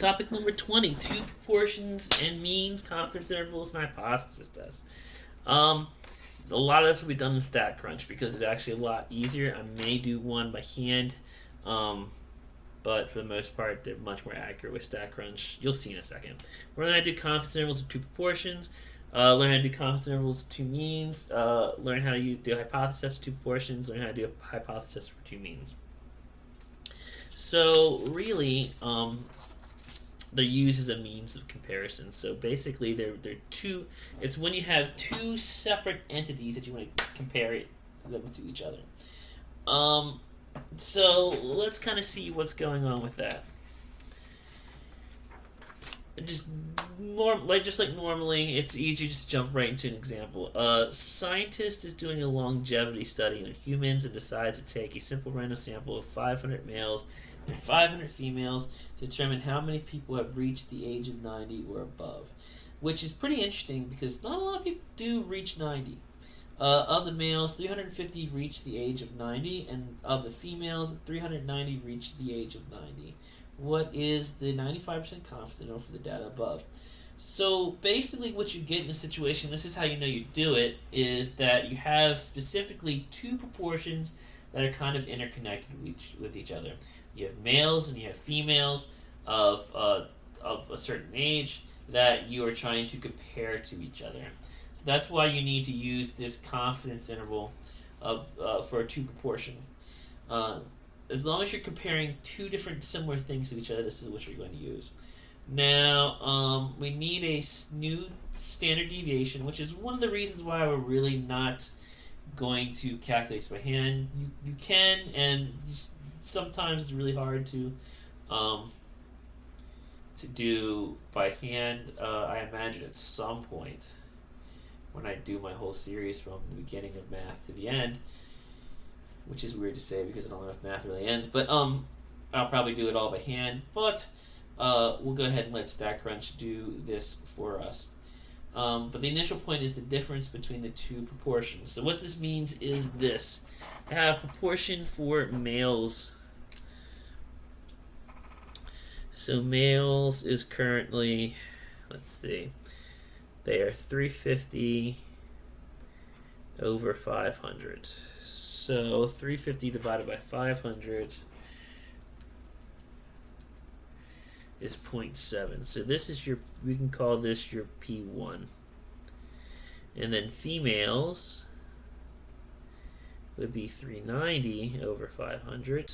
topic number 20, two proportions and means, confidence intervals, and hypothesis tests. A lot of this will be done in StatCrunch because it's actually a lot easier. I may do one by hand, but for the most part, they're much more accurate with StatCrunch. You'll see in a second. We're going to do confidence intervals of two proportions, learn how to do confidence intervals of two means, learn how to do a hypothesis test of two proportions, learn how to do a hypothesis for two means. So really, they're used as a means of comparison. So basically, they're two. It's when you have two separate entities that you want to compare them to each other. So let's kind of see what's going on with that. Just like normally, it's easy to just jump right into an example. A scientist is doing a longevity study on humans and decides to take a simple random sample of 500 males and 500 females to determine how many people have reached the age of 90 or above, which is pretty interesting because not a lot of people do reach 90. Of the males, 350 reach the age of 90, and of the females, 390 reach the age of 90. What is the 95% confidence interval for the data above? So basically what you get in this situation, this is how you know you do it, is that you have specifically two proportions that are kind of interconnected with each other. You have males and you have females of a certain age that you are trying to compare to each other. So that's why you need to use this confidence interval for a two proportion. As long as you're comparing two different similar things to each other, this is what you're going to use. Now, we need a new standard deviation, which is one of the reasons why we're really not going to calculate this by hand. You can, and sometimes it's really hard to do by hand. I imagine at some point when I do my whole series from the beginning of math to the end, which is weird to say because I don't know if math really ends, but I'll probably do it all by hand, but we'll go ahead and let StatCrunch do this for us. But the initial point is the difference between the two proportions. So what this means is this. I have a proportion for males. So males is currently, let's see, they are 350 over 500. So 350 divided by 500 is 0.7. So this is your, we can call this your P1. And then females would be 390 over 500.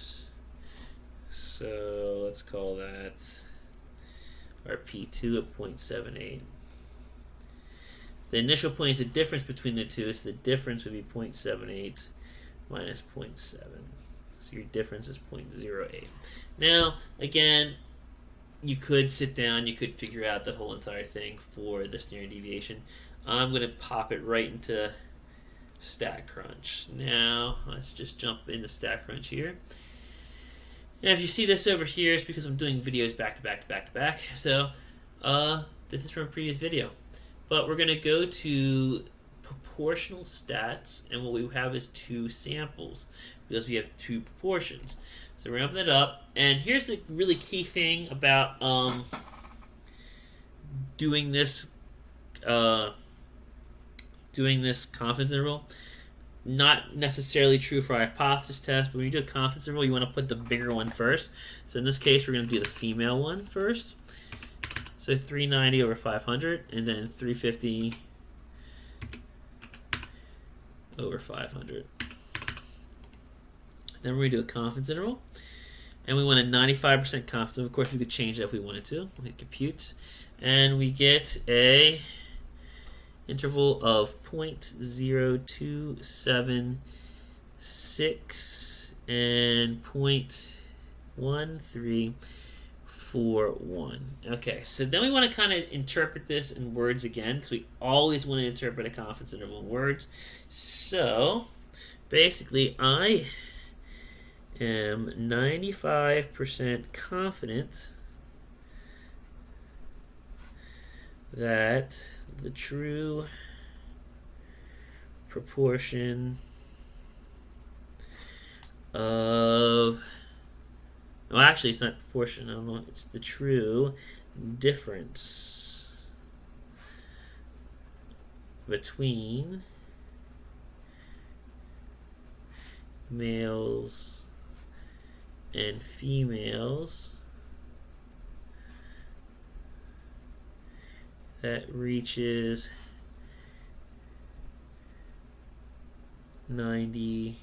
So let's call that our P2 at 0.78. The initial point is the difference between the two, so the difference would be 0.78 minus 0.7. So your difference is 0.08. Now, again, you could sit down, you could figure out the whole entire thing for the standard deviation. I'm going to pop it right into StatCrunch. Now, let's just jump into StatCrunch here. And if you see this over here, it's because I'm doing videos back to back to back to back. So, this is from a previous video. But we're going to go to proportional stats, and what we have is two samples because we have two proportions. So we're going to open it up, and here's the really key thing about doing this confidence interval. Not necessarily true for a hypothesis test, but when you do a confidence interval, you want to put the bigger one first. So in this case, we're going to do the female one first. So 390 over 500, and then 350 over 500. Then we're going to do a confidence interval, and we want a 95% confidence. Of course, we could change that if we wanted to. We hit compute, and we get a interval of 0.0276 and 0.1341. Okay, so then we want to kind of interpret this in words again, because we always want to interpret a confidence interval in words. So basically, I am 95% confident that the true proportion of Well, actually, it's not proportion. I don't know. It's the true difference between males and females that reaches 90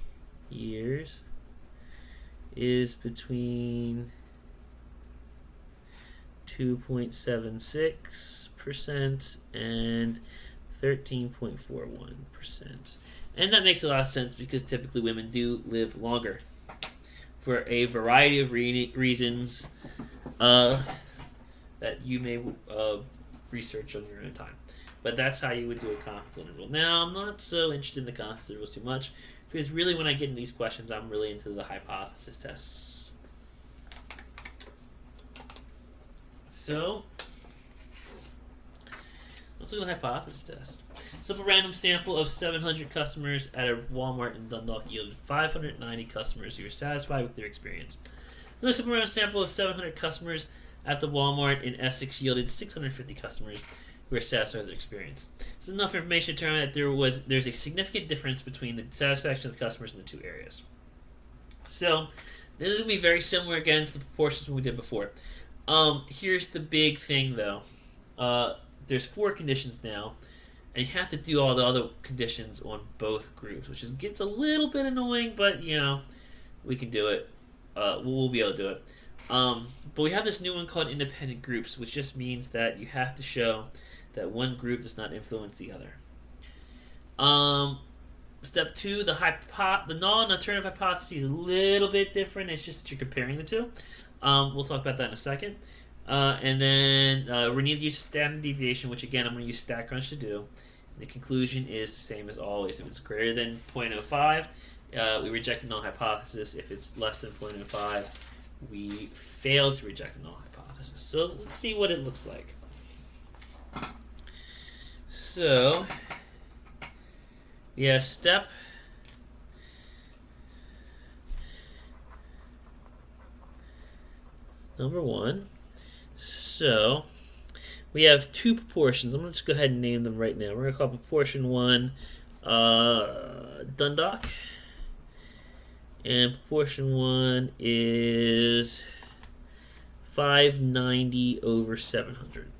years is between 2.76% and 13.41%. And that makes a lot of sense because typically women do live longer for a variety of reasons that you may research on your own time. But that's how you would do a confidence interval. Now, I'm not so interested in the confidence intervals too much because really when I get into these questions, I'm really into the hypothesis tests. So, let's look at the hypothesis test. Simple random sample of 700 customers at a Walmart in Dundalk yielded 590 customers who were satisfied with their experience. Another simple random sample of 700 customers at the Walmart in Essex yielded 650 customers who were satisfied with their experience. This is enough information to determine that there's a significant difference between the satisfaction of the customers in the two areas. So, this is going to be very similar again to the proportions we did before. Here's the big thing though. There's 4 conditions now, and you have to do all the other conditions on both groups, which gets a little bit annoying, but we can do it. We'll be able to do it. But we have this new one called independent groups, which just means that you have to show that one group does not influence the other. Step 2, the null and alternative hypothesis is a little bit different. It's just that you're comparing the two. We'll talk about that in a second. And then we need to use standard deviation, which again I'm going to use StatCrunch to do. And the conclusion is the same as always. If it's greater than 0.05, we reject the null hypothesis. If it's less than 0.05, we fail to reject the null hypothesis. So let's see what it looks like. So we have step number 1. So we have 2 proportions. I'm going to just go ahead and name them right now. We're going to call proportion 1 Dundalk. And proportion 1 is 590 over 700.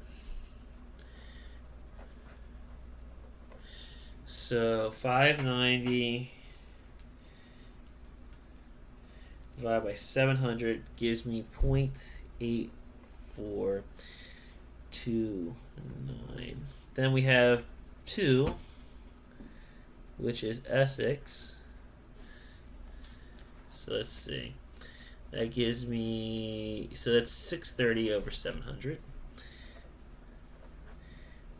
So 590 divided by 700 gives me 0.8429. Then we have 2, which is Essex. So let's see. That gives me, so that's 630 over 700,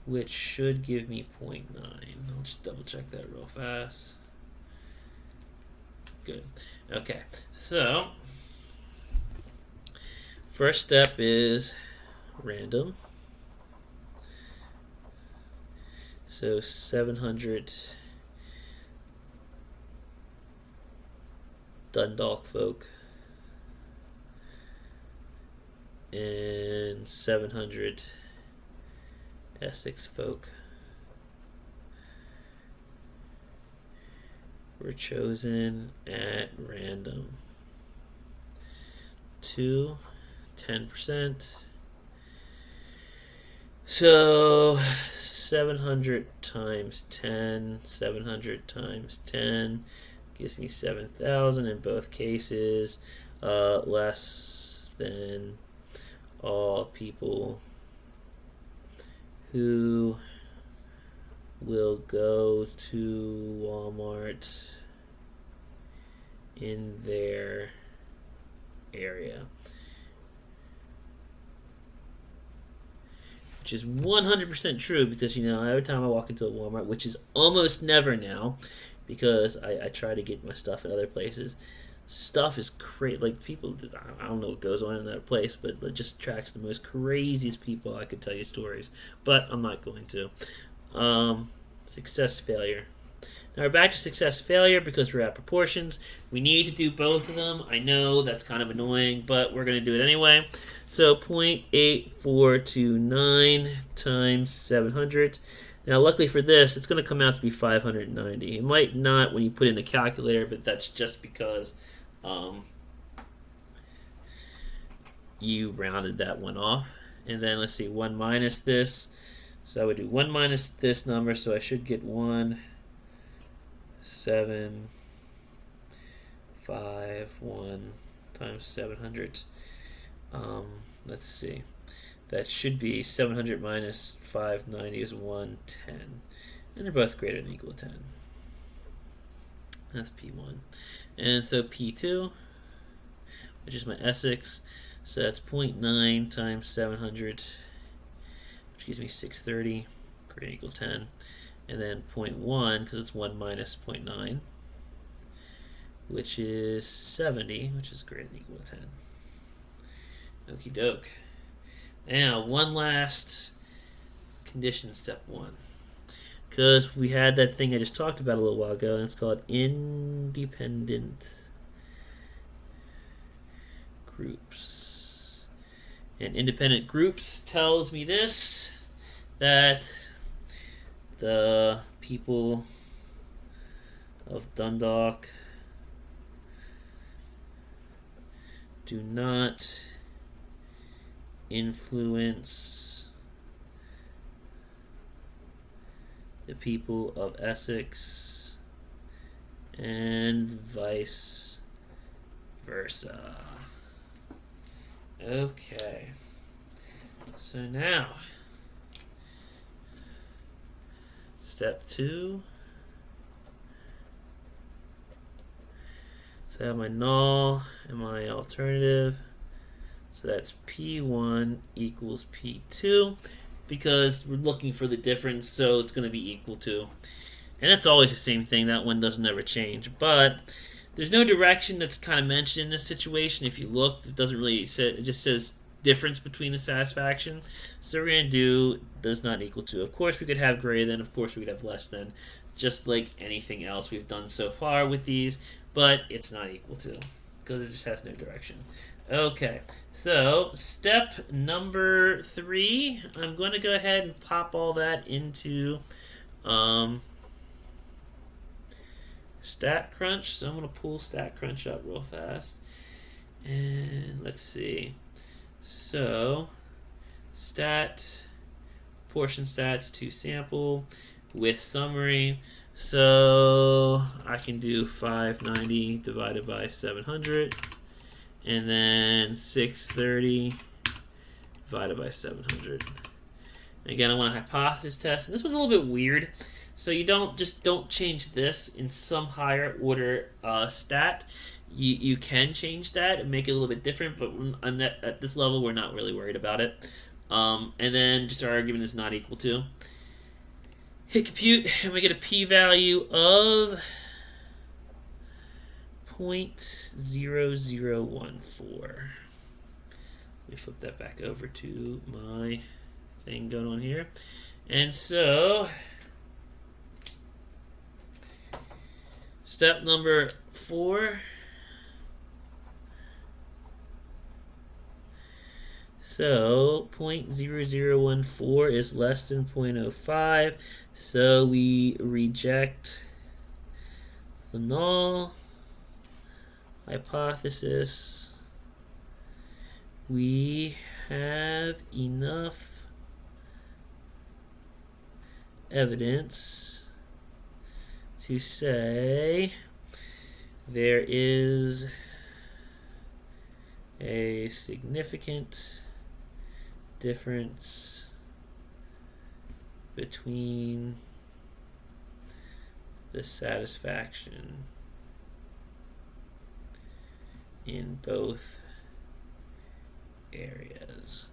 which should give me 0.9. I'll just double check that real fast. Good. Okay, so first step is random. So 700 Dundalk folk and 700 Essex folk were chosen at random. 2, 10%. So 700 times 10, 700 times 10 gives me 7,000 in both cases, less than all people who will go to Walmart in their area. Which is 100% true because, every time I walk into a Walmart, which is almost never now, because I try to get my stuff in other places, stuff is crazy. Like, people, I don't know what goes on in that place, but it just attracts the most craziest people. I could tell you stories, but I'm not going to. Success, failure. Now we're back to success failure because we're at proportions. We need to do both of them. I know that's kind of annoying, but we're going to do it anyway. So 0.8429 times 700. Now luckily for this, it's going to come out to be 590. It might not when you put in the calculator, but that's just because you rounded that one off. And then let's see, 1 minus this. So I would do 1 minus this number, so I should get 1, 7, 5, 1 times 700. Let's see. That should be 700 minus 590 is 110. And they're both greater than or equal to 10. That's P1. And so P2, which is my Essex, so that's 0.9 times 700, which gives me 630, greater than or equal to 10. And then 0.1, because it's 1 minus 0.9, which is 70, which is greater than or equal to 10. Okie doke. Now, one last condition, step 1. Because we had that thing I just talked about a little while ago, and it's called independent groups. And independent groups tells me this, that the people of Dundalk do not influence the people of Essex and vice versa. Okay. So now, step 2. So I have my null and my alternative. So that's P1 equals P2 because we're looking for the difference, so it's going to be equal to. And that's always the same thing. That one doesn't ever change. But there's no direction that's kind of mentioned in this situation. If you look, it doesn't really say, it just says difference between the satisfaction. So we're going to do does not equal to. Of course, we could have greater than. Of course, we could have less than. Just like anything else we've done so far with these. But it's not equal to because it just has no direction. Okay, so step number 3, I'm going to go ahead and pop all that into StatCrunch. So I'm going to pull StatCrunch up real fast. And let's see. So portion stats to sample with summary. So I can do 590 divided by 700. And then 630 divided by 700. Again, I want a hypothesis test. And this one's a little bit weird. So you don't change this in some higher order stat. You can change that and make it a little bit different, but at this level, we're not really worried about it. And then just our argument is not equal to. Hit compute, and we get a p-value of 0.0014. Let me flip that back over to my thing going on here. And so, step number 4. So 0.0014 is less than 0.05. So we reject the null hypothesis. We have enough evidence to say there is a significant difference between the satisfaction in both areas.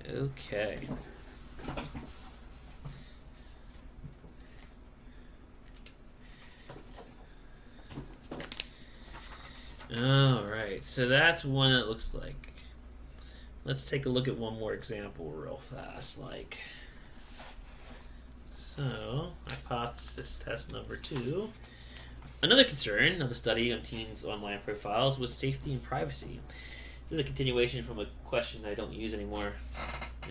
Okay. All right, so that's one it looks like. Let's take a look at one more example real fast. So, hypothesis test number 2. Another concern of the study on teens' online profiles was safety and privacy. This is a continuation from a question I don't use anymore.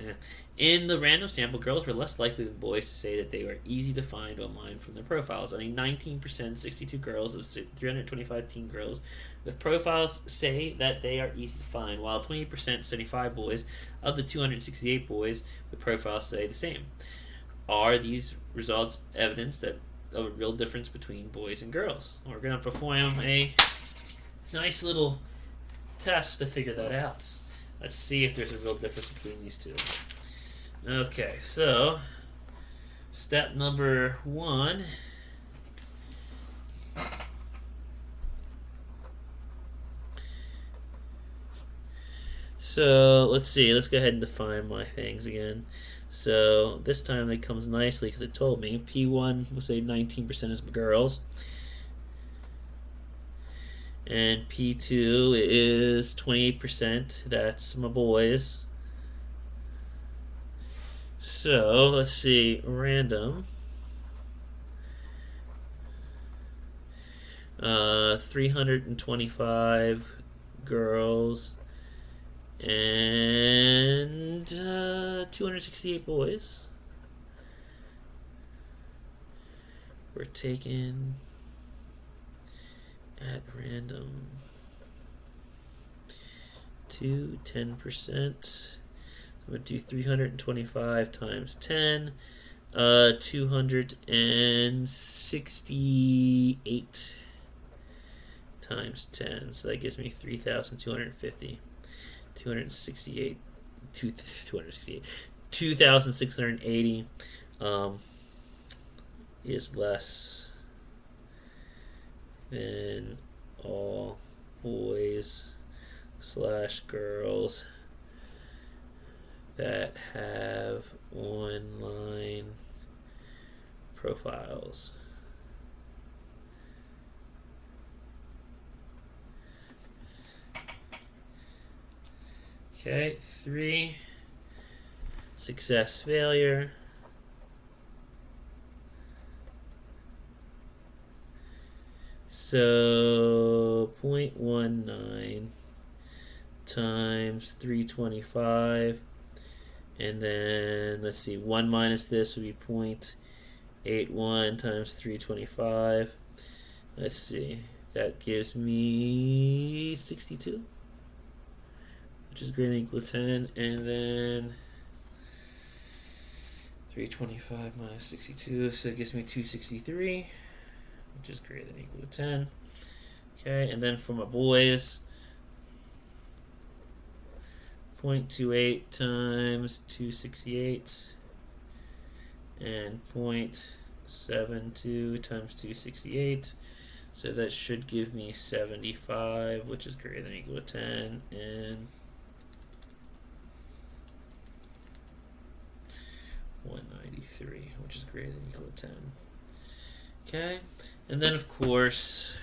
Yeah. In the random sample, girls were less likely than boys to say that they were easy to find online from their profiles. Only 19%, 62 girls of 325 teen girls with profiles say that they are easy to find, while 20%, 75 boys of the 268 boys with profiles say the same. Are these results evidence of a real difference between boys and girls? We're going to perform a nice little test to figure that out. Let's see if there's a real difference between these two. Okay, so step number 1. So let's see. Let's go ahead and define my things again. So this time it comes nicely because it told me P1 will say 19% is girls. And P2 is 28%. That's my boys. So let's see. Random. 325 girls and 268 boys were taken at random to 10%. So I'm going to do 325 times 10, 268 times 10. So that gives me 3,250. 2,680 is less than all boys / girls that have online profiles. Okay, 3, success, failure. So 0.19 times 325, and then let's see, 1 minus this would be 0.81 times 325. Let's see, that gives me 62. Which is greater than or equal to 10, and then 325 minus 62, so it gives me 263, which is greater than or equal to 10. Okay, and then for my boys, 0.28 times 268, and 0.72 times 268. So that should give me 75, which is greater than or equal to 10, and 193, which is greater than or equal to 10. Okay, and then of course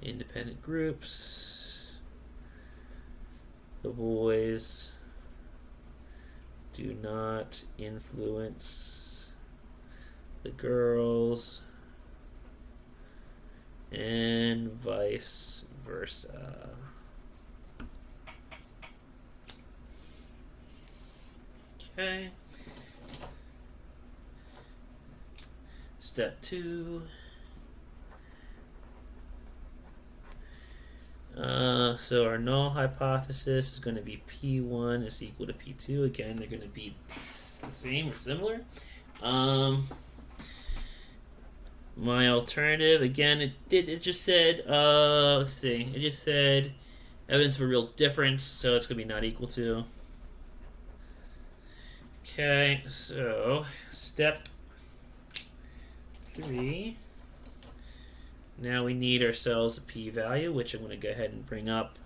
independent groups. The boys do not influence the girls, and vice versa. Okay. Step 2. So our null hypothesis is going to be P1 is equal to P2. Again, they're going to be the same or similar. My alternative, again, it just said, let's see, it just said evidence of a real difference, so it's going to be not equal to. Okay, so step 3. Now we need ourselves a p-value, which I'm going to go ahead and bring up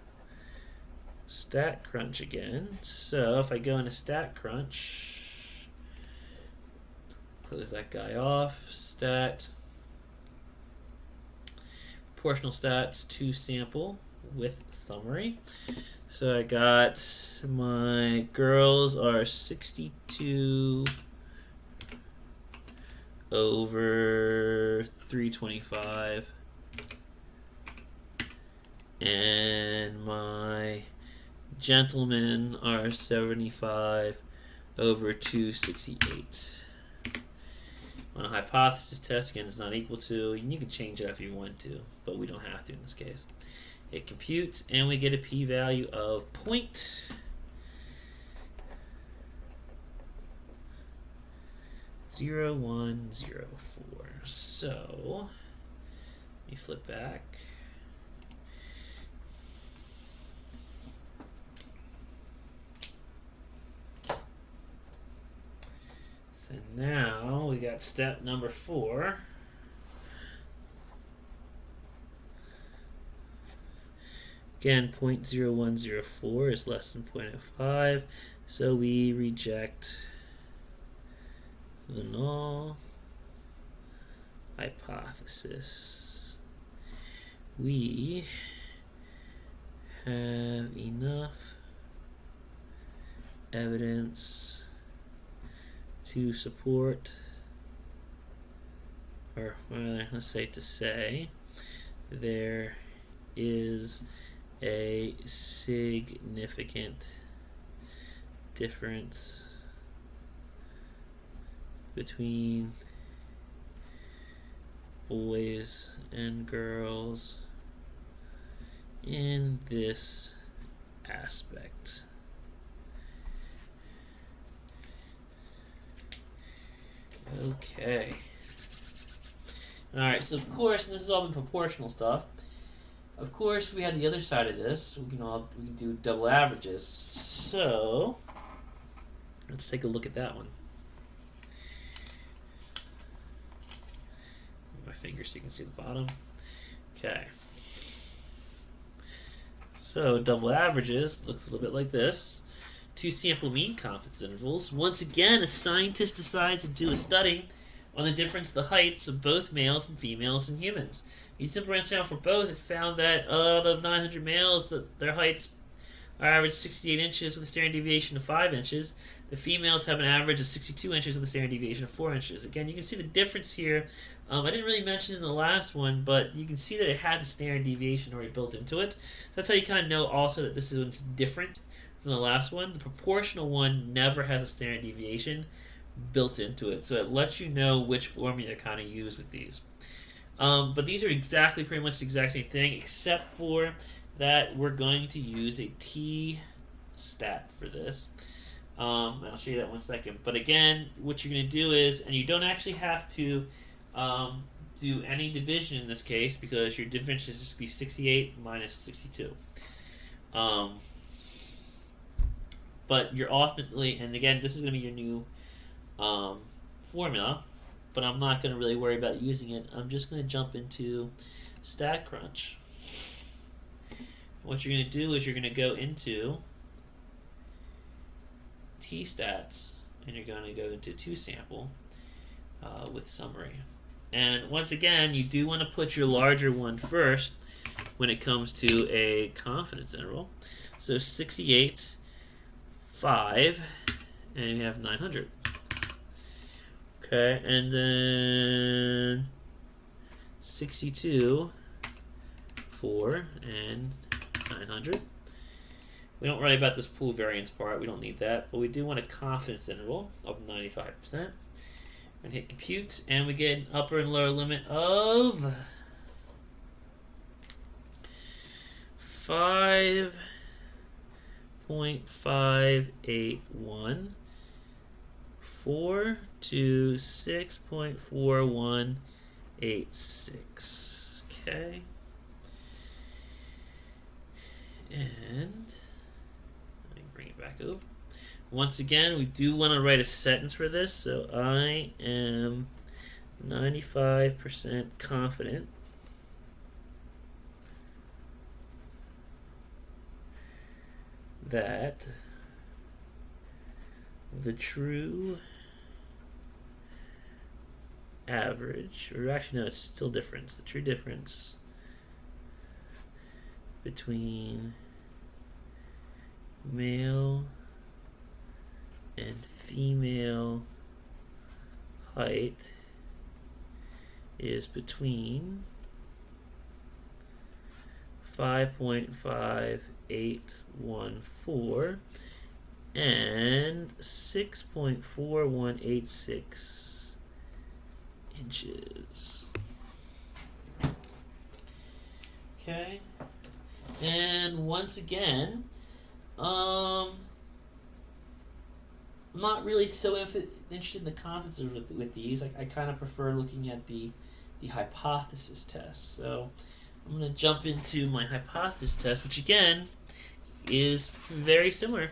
StatCrunch again. So if I go into StatCrunch, close that guy off, proportional stats to sample with summary. So I got my girls are 62 over 325, and my gentlemen are 75 over 268. On a hypothesis test, again, it's not equal to, and you can change that if you want to, but we don't have to in this case. It computes, and we get a p-value of 0.0104. So, let me flip back. So now we got step number 4. Again, 0.0104 is less than 0.05, so we reject the null hypothesis. We have enough evidence to support, or rather, let's say to say, there is a significant difference between boys and girls in this aspect. Okay. Alright, so of course, and this has all been proportional stuff. Of course, we had the other side of this. We can do double averages. So, let's take a look at that one. My fingers so you can see the bottom. Okay. So, double averages looks a little bit like this. 2 sample mean confidence intervals. Once again, a scientist decides to do a study on the difference of the heights of both males and females in humans. Used simple random sample for both, it found that out of 900 males, their heights are average 68 inches with a standard deviation of 5 inches. The females have an average of 62 inches with a standard deviation of 4 inches. Again, you can see the difference here. I didn't really mention it in the last one, but you can see that it has a standard deviation already built into it. So that's how you kind of know also that this one's different from the last one. The proportional one never has a standard deviation built into it, so it lets you know which formula to kind of use with these. But these are pretty much the exact same thing, except for that we're going to use a t-stat for this. I'll show you that in 1 second. But again, what you're going to do is, and you don't actually have to do any division in this case, because your division is just to be 68 minus 62. But you're ultimately, and again, this is going to be your new formula, but I'm not going to really worry about using it. I'm just going to jump into StatCrunch. What you're going to do is you're going to go into t-stats, and you're going to go into 2sample with summary. And once again, you do want to put your larger one first when it comes to a confidence interval. So 68, 5, and you have 900. Okay, and then 62, 4, and 900. We don't worry about this pool variance part. We don't need that, but we do want a confidence interval of 95%. And hit compute, and we get an upper and lower limit of 5.581 to 6.4186. Okay. And let me bring it back over. Once again, we do want to write a sentence for this, so I am 95% confident that the true average, or actually no, it's still difference, the true difference between male and female height is between 5.5814 and 6.4186 inches. Okay, and once again, I'm not really so interested in the concepts with these. I kind of prefer looking at the hypothesis test. So I'm going to jump into my hypothesis test, which again is very similar.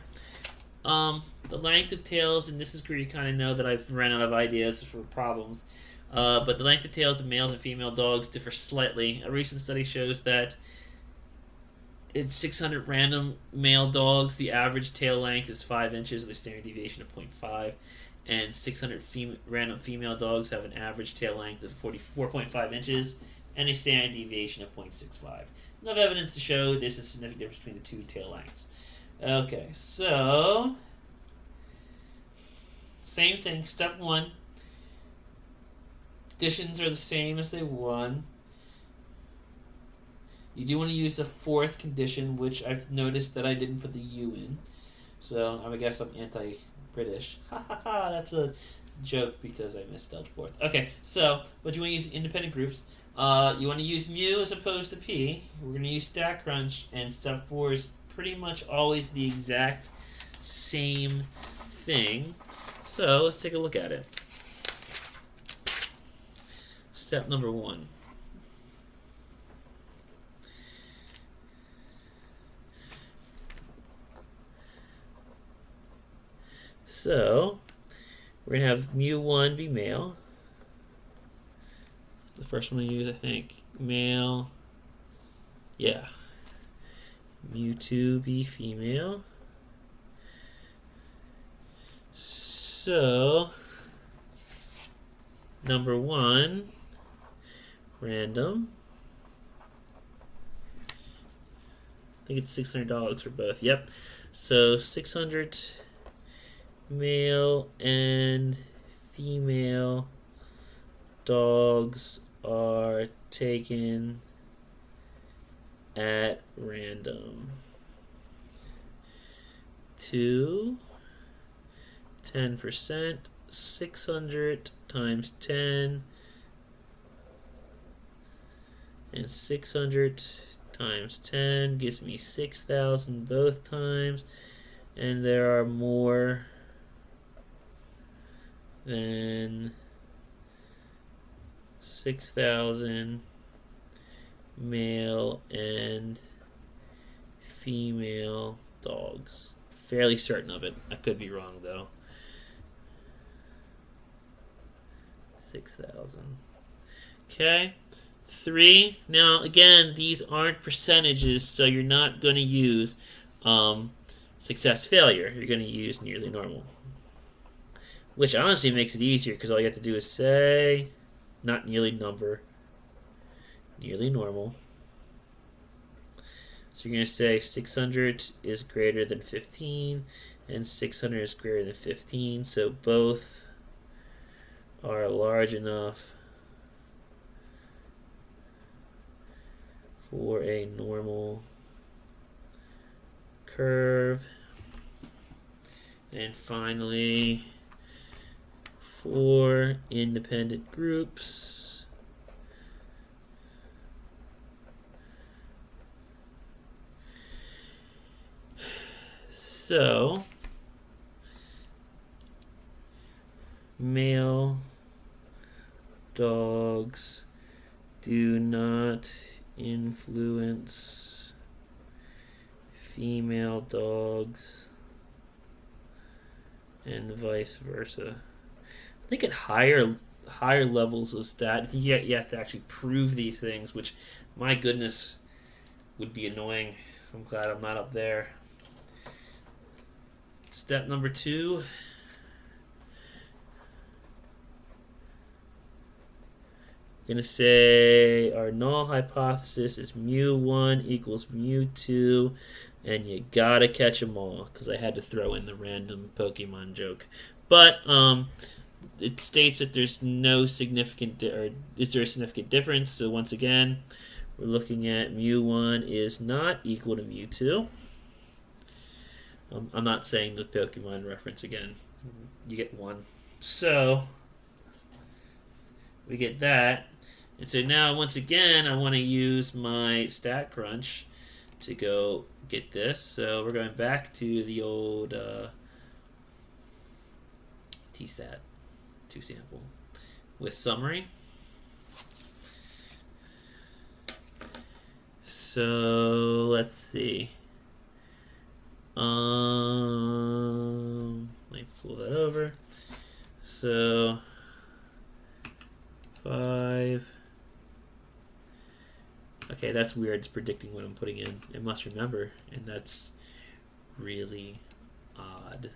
The length of tails, and this is where you kind of know that I've run out of ideas for problems, but the length of tails of males and female dogs differ slightly. A recent study shows that in 600 random male dogs, the average tail length is 5 inches with a standard deviation of 0.5, and 600 random female dogs have an average tail length of 44.5 inches and a standard deviation of 0.65. Enough evidence to show this is a significant difference between the two tail lengths. Okay, so same thing, step 1. Conditions are the same as they won. You do want to use the fourth condition, which I've noticed that I didn't put the U in. So I guess I'm anti-British. Ha ha ha, that's a joke because I misspelled fourth. Okay, so what you want to use independent groups. You want to use mu as opposed to p. We're going to use stack crunch, and step 4 is pretty much always the exact same thing. So let's take a look at it. Step number 1. So we're going to have mu1 be male. The first one we use, I think, male. Yeah. mu2 be female. So number 1, random. I think it's $600 for both. Yep. So 600 male and female dogs are taken at random. 2, 10%, 600 times 10, and 600 times 10 gives me 6,000 both times, and there are more than 6,000 male and female dogs. Fairly certain of it. I could be wrong though. 6,000. Okay. 3. Now again, these aren't percentages, so you're not going to use success failure. You're going to use nearly normal, which honestly makes it easier because all you have to do is say not nearly number, nearly normal. So you're going to say 600 is greater than 15 and 600 is greater than 15, so both are large enough for a normal curve. And finally, 4 independent groups. So, male dogs do not influence female dogs, and vice versa. I think at higher levels of stat, I think you have to actually prove these things, which, my goodness, would be annoying. I'm glad I'm not up there. Step number 2. Going to say our null hypothesis is mu1 equals mu2, and you gotta catch them all, because I had to throw in the random Pokemon joke. But it states that there's no significant, or is there a significant difference? So once again, we're looking at mu1 is not equal to mu2. I'm not saying the Pokemon reference again. You get one. So we get that. And so now, once again, I want to use my stat crunch to go get this. So we're going back to the old T-stat 2 sample with summary. So let's see. Let me pull that over. So 5. Okay, that's weird. It's predicting what I'm putting in. It must remember, and that's really odd.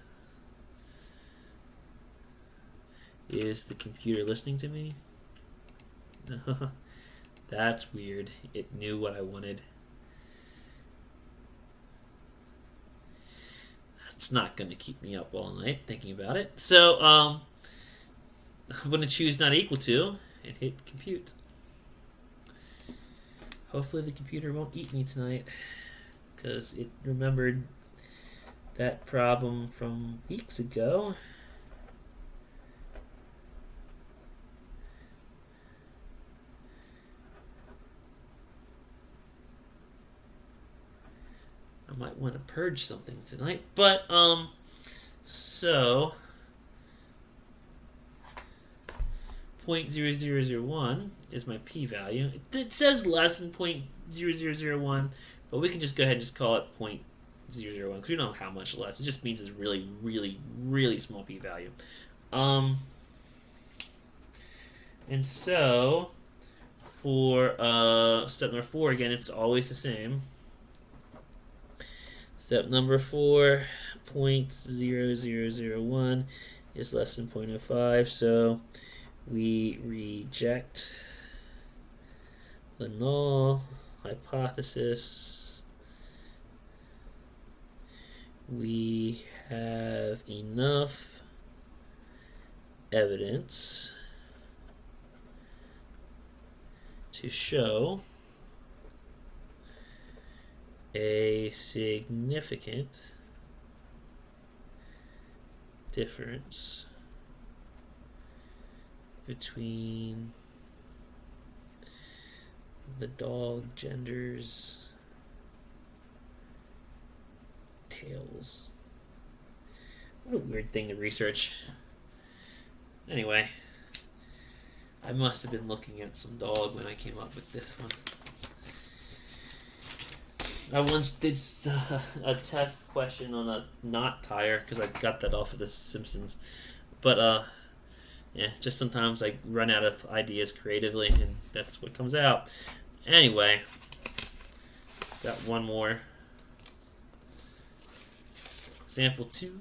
Is the computer listening to me? That's weird. It knew what I wanted. That's not going to keep me up all night thinking about it. So, I'm going to choose not equal to and hit compute. Hopefully the computer won't eat me tonight, because it remembered that problem from weeks ago. I might want to purge something tonight, but so 0.0001 is my p-value. It says less than 0.0001, but we can just go ahead and just call it 0.001 because we don't know how much less. It just means it's really, really, really small p-value. And so for step number 4, again, it's always the same. Step number 4, 0.0001 is less than 0.05, so we reject the null hypothesis. We have enough evidence to show a significant difference between the dog genders' tails. What a weird thing to research. Anyway, I must have been looking at some dog when I came up with this one. I once did a test question on a knot tire because I got that off of The Simpsons. But, yeah, just sometimes I run out of ideas creatively, and that's what comes out. Anyway, got one more. Example 2.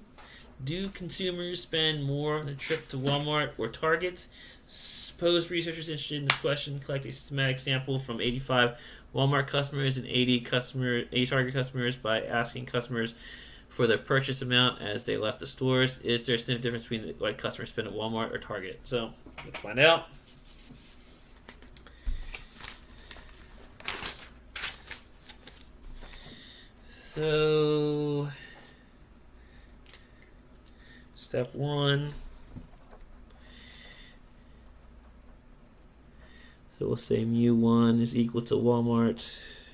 Do consumers spend more on a trip to Walmart or Target? Suppose researchers interested in this question collect a systematic sample from 85 Walmart customers and 80 Target customers by asking customers for their purchase amount as they left the stores. Is there a significant difference between what customers spend at Walmart or Target? So let's find out. So step 1. So we'll say mu1 is equal to Walmart.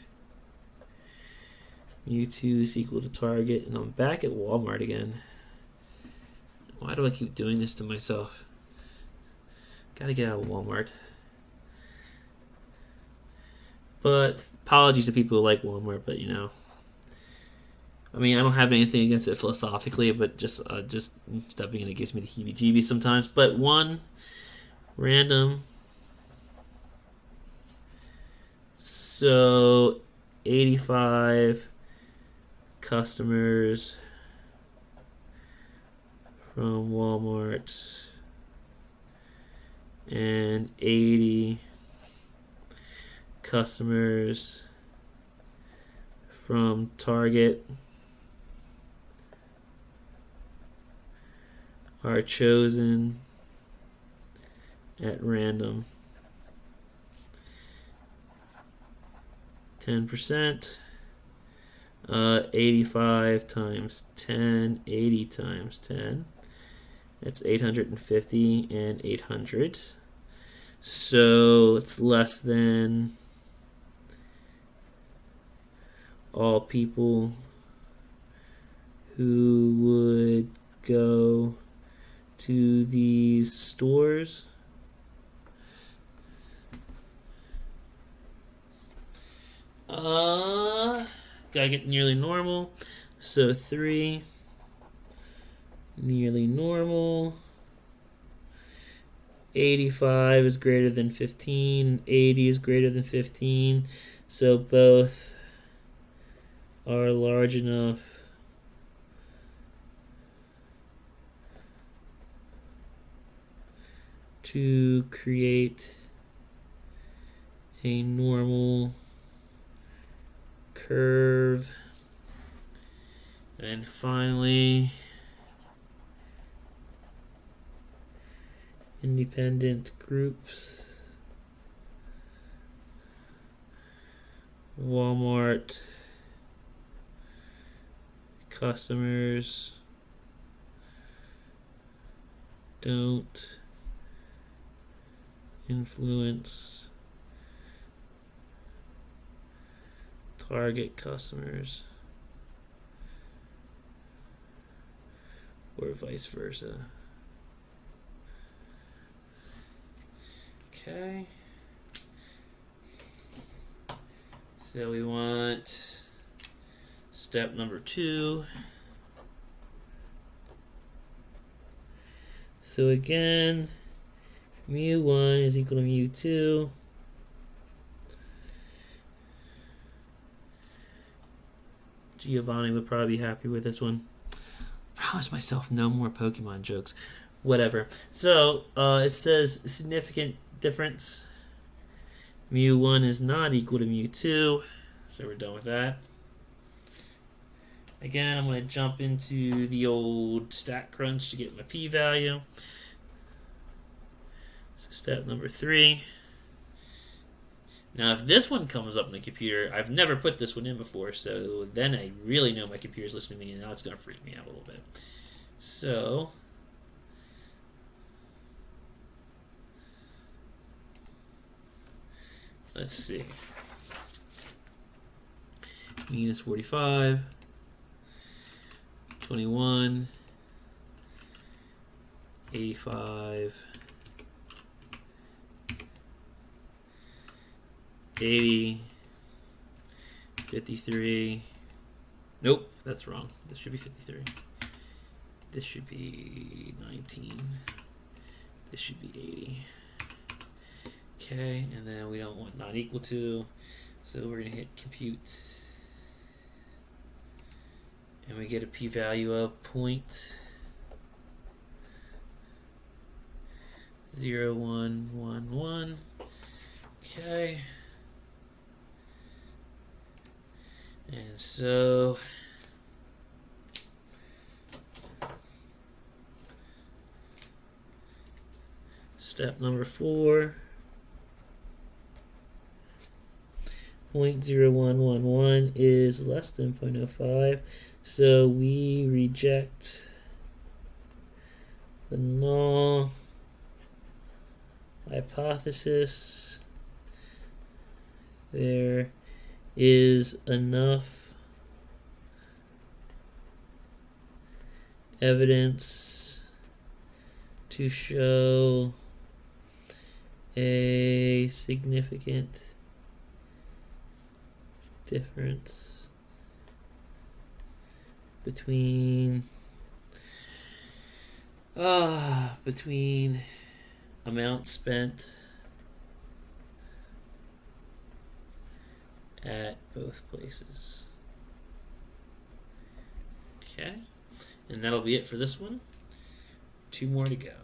mu2 is equal to Target. And I'm back at Walmart again. Why do I keep doing this to myself? Gotta get out of Walmart. But apologies to people who like Walmart, but you know. I mean, I don't have anything against it philosophically, but just stepping in it gives me the heebie-jeebies sometimes. But 1 random. So 85 customers from Walmart and 80 customers from Target are chosen at random. 10%. 85 times 10, 80 times 10. That's 850 and 800. So it's less than all people who would go to these stores. Gotta get nearly normal. So 3, nearly normal. 85 is greater than 15. 80 is greater than 15. So both are large enough to create a normal curve. And finally, independent groups. Walmart customers don't influence Target customers, or vice versa. Okay. So we want step number 2. So again, mu1 is equal to mu2. Giovanni would probably be happy with this one. Promise myself no more Pokemon jokes. Whatever. So it says significant difference. Mu1 is not equal to mu2. So we're done with that. Again, I'm going to jump into the old StatCrunch to get my p-value. So step number 3. Now, if this one comes up in the computer, I've never put this one in before, so then I really know my computer's listening to me, and now it's going to freak me out a little bit. So, let's see. Minus 45, 21, 85, 80, 53. Nope, that's wrong. This should be 53. This should be 19. This should be 80. Okay, and then we don't want not equal to, so we're going to hit compute. And we get a p-value of 0.0111. Okay. And so step number 4, 0.0111 is less than 0.05, so we reject the null hypothesis. There is enough evidence to show a significant difference between amount spent at both places. Okay, and that'll be it for this one. 2 more to go.